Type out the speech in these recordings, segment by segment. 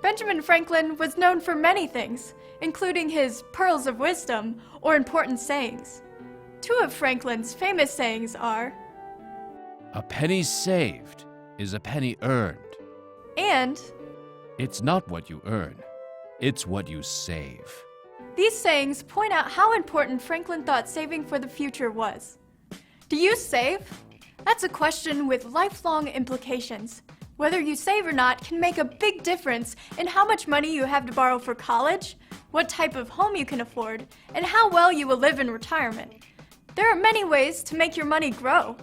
Benjamin Franklin was known for many things, including his pearls of wisdom or important sayings. Two of Franklin's famous sayings are, "A penny saved is a penny earned." and It's not what you earn, it's what you save. these sayings point out how important Franklin thought saving for the future was. Do you save? That's a question with lifelong implications. Whether you save or not can make a big difference in how much money you have to borrow for college, what type of home you can afford, and how well you will live in retirement. There are many ways to make your money grow.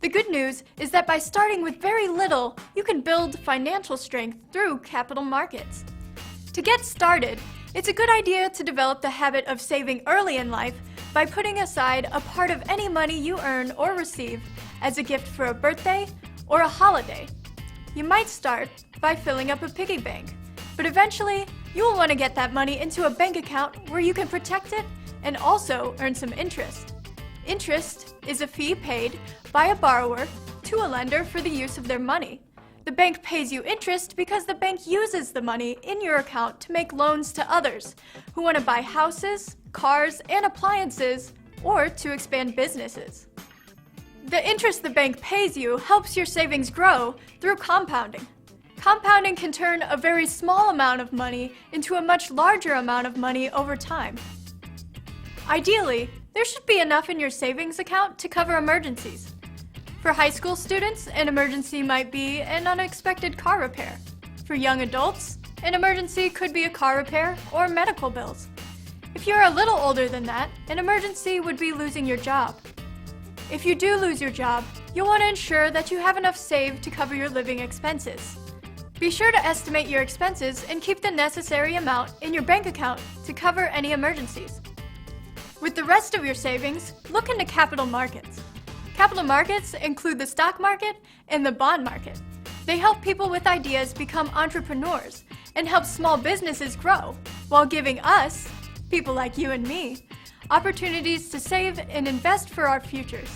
The good news is that by starting with very little, you can build financial strength through capital markets. To get started, it's a good idea to develop the habit of saving early in life by putting aside a part of any money you earn or receive as a gift for a birthday or a holiday. You might start by filling up a piggy bank, but eventually you will want to get that money into a bank account where you can protect it and also earn some interest. Interest is a fee paid by a borrower to a lender for the use of their money. The bank pays you interest because the bank uses the money in your account to make loans to others who want to buy houses, cars, and appliances, or to expand businesses. The interest the bank pays you helps your savings grow through compounding. Compounding can turn a very small amount of money into a much larger amount of money over time. Ideally, there should be enough in your savings account to cover emergencies. For high school students, an emergency might be an unexpected car repair. For young adults, an emergency could be a car repair or medical bills. If you're a little older than that, an emergency would be losing your job. If you do lose your job, you'll want to ensure that you have enough saved to cover your living expenses. Be sure to estimate your expenses and keep the necessary amount in your bank account to cover any emergencies. With the rest of your savings, look into capital markets. Capital markets include the stock market and the bond market. They help people with ideas become entrepreneurs and help small businesses grow, while giving us, people like you and me, opportunities to save and invest for our futures.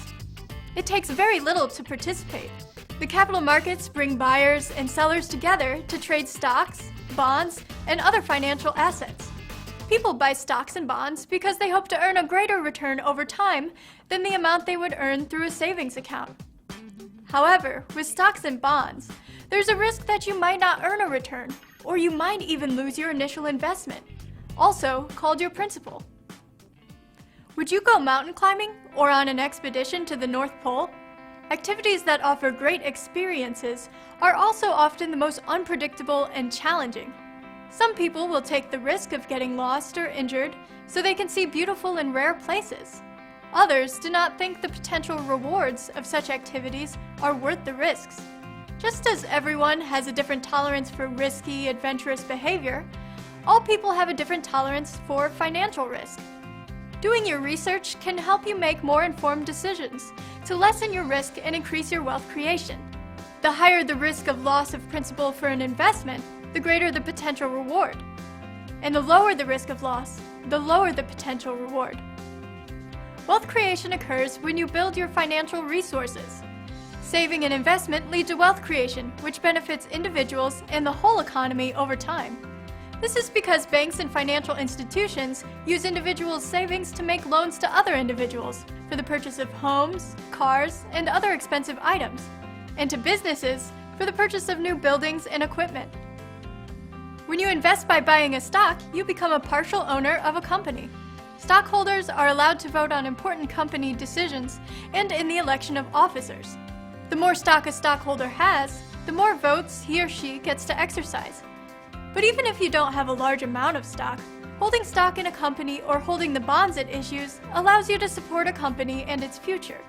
It takes very little to participate. The capital markets bring buyers and sellers together to trade stocks, bonds, and other financial assets. People buy stocks and bonds because they hope to earn a greater return over time than the amount they would earn through a savings account. However, with stocks and bonds, there's a risk that you might not earn a return, or you might even lose your initial investment, also called your principal. Would you go mountain climbing or on an expedition to the North Pole? Activities that offer great experiences are also often the most unpredictable and challenging. Some people will take the risk of getting lost or injured so they can see beautiful and rare places. Others do not think the potential rewards of such activities are worth the risks. Just as everyone has a different tolerance for risky, adventurous behavior, all people have a different tolerance for financial risk. Doing your research can help you make more informed decisions to lessen your risk and increase your wealth creation. The higher the risk of loss of principal for an investment, the greater the potential reward. And the lower the risk of loss, the lower the potential reward. Wealth creation occurs when you build your financial resources. Saving and investment lead to wealth creation, which benefits individuals and the whole economy over time. This is because banks and financial institutions use individuals' savings to make loans to other individuals for the purchase of homes, cars, and other expensive items, and to businesses for the purchase of new buildings and equipment. When you invest by buying a stock, you become a partial owner of a company. Stockholders are allowed to vote on important company decisions and in the election of officers. The more stock a stockholder has, the more votes he or she gets to exercise. But even if you don't have a large amount of stock, holding stock in a company or holding the bonds it issues allows you to support a company and its future,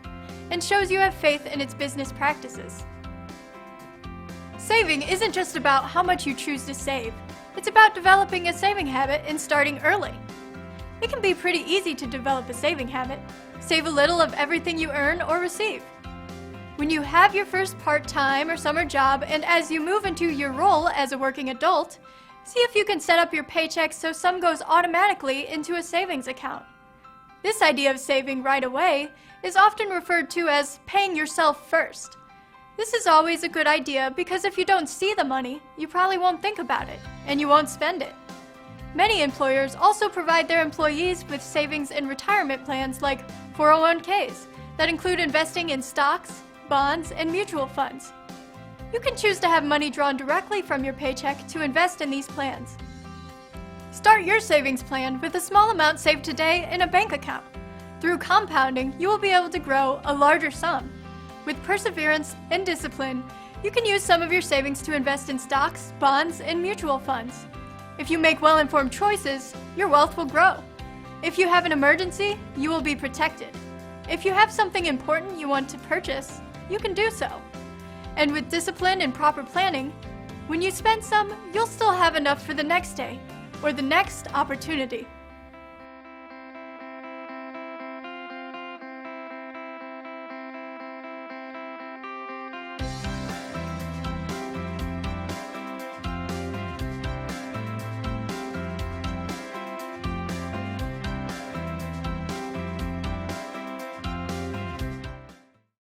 and shows you have faith in its business practices. Saving isn't just about how much you choose to save. It's about developing a saving habit and starting early. It can be pretty easy to develop a saving habit. Save a little of everything you earn or receive. When you have your first part-time or summer job, and as you move into your role as a working adult, see if you can set up your paycheck so some goes automatically into a savings account. This idea of saving right away is often referred to as paying yourself first. This is always a good idea because if you don't see the money, you probably won't think about it, and you won't spend it. Many employers also provide their employees with savings and retirement plans like 401ks that include investing in stocks, bonds, and mutual funds. You can choose to have money drawn directly from your paycheck to invest in these plans. Start your savings plan with a small amount saved today in a bank account. Through compounding, you will be able to grow a larger sum. With perseverance and discipline, you can use some of your savings to invest in stocks, bonds, and mutual funds. If you make well-informed choices, your wealth will grow. If you have an emergency, you will be protected. If you have something important you want to purchase, you can do so. And with discipline and proper planning, when you spend some, you'll still have enough for the next day or the next opportunity.